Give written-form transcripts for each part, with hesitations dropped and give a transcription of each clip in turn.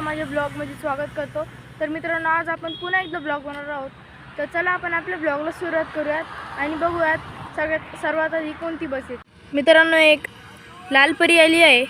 माझ्या ब्लॉगमध्ये स्वागत करतो। तर मित्रांनो, आज आपण पुन्हा एकदा ब्लॉग बनवणार आहोत। तर चला आपण आपल्या ब्लॉगला सुरुवात करूयात आणि बघूयात सर्वात आधी कोणती बस आहे। मित्रांनो, एक लाल परी आली आहे।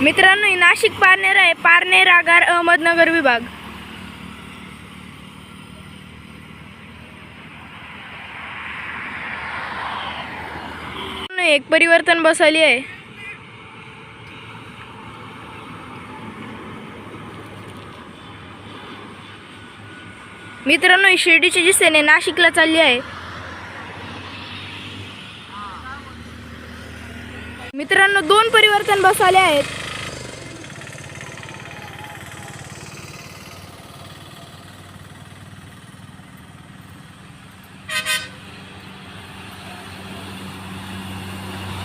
मित्रांनो, ही नाशिक पारनेर आहे। पारनेर आगार अहमदनगर विभाग। एक परिवर्तन बस आली आहे। मित्रांनो, ही शिर्डीच्या दिशेने नाशिकला चालली आहे। मित्रांनो, 2 परिवर्तन बस आले आहेत।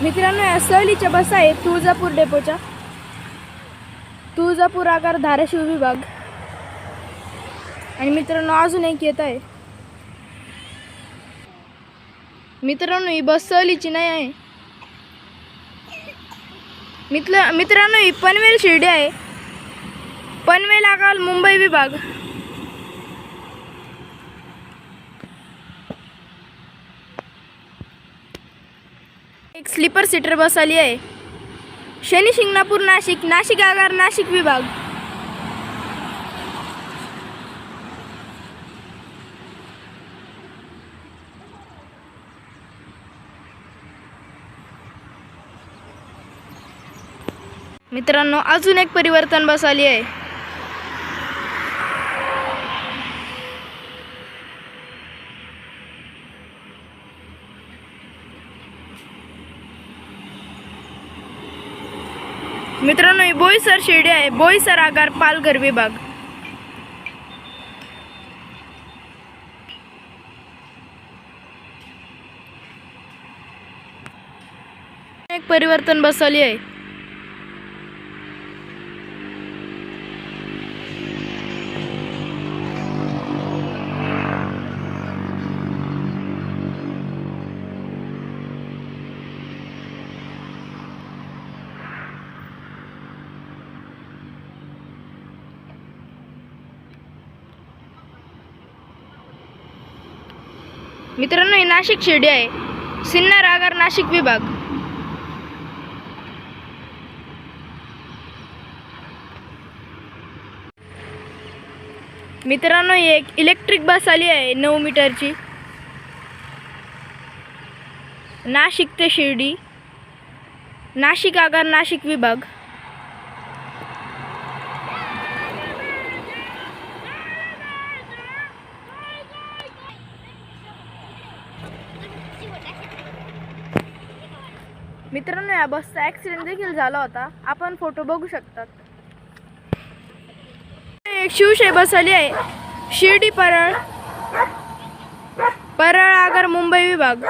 मित्रांनो, या सहलीच्या बस आहेत तुळजापूर डेपोच्या। तुळजापूर आगार धाराशिव विभाग। आणि मित्रांनो, अजून एक येत आहे। मित्रांनो, ही बस सहलीची नाही आहे। मित्रांनो, ही पनवेल शिर्डी आहे। पनवेल आगार मुंबई विभाग। एक स्लीपर सीटर बस आली आहे। शनी शिंगणापूर नाशिक, नाशिक आगार नाशिक विभाग। मित्रांनो, अजून एक परिवर्तन बस आली आहे। मित्रांनो, ही बोईसर शिर्डी आहे। बोईसर आगार पालघर विभाग। एक परिवर्तन बस आली आहे। मित्रांनो, ही नाशिक शिर्डी आहे। सिन्नर आगार नाशिक विभाग। मित्रांनो, ही एक इलेक्ट्रिक बस आली आहे 9 मीटरची। नाशिक ते शिर्डी, नाशिक आगार नाशिक विभाग। मित्रांनो, या बसचा ॲक्सिडेंट देखील झाला होता। आपण फोटो बघू शकतात। एक शिवशाही बस आली आहे। शिर्डी परळ, परळ आगार मुंबई विभाग।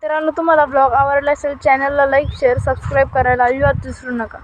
मित्रांनो, तुम्हाला ब्लॉग आवडला असेल, चॅनलला लाईक शेअर सबस्क्राईब करायला अजिबात विसरू नका।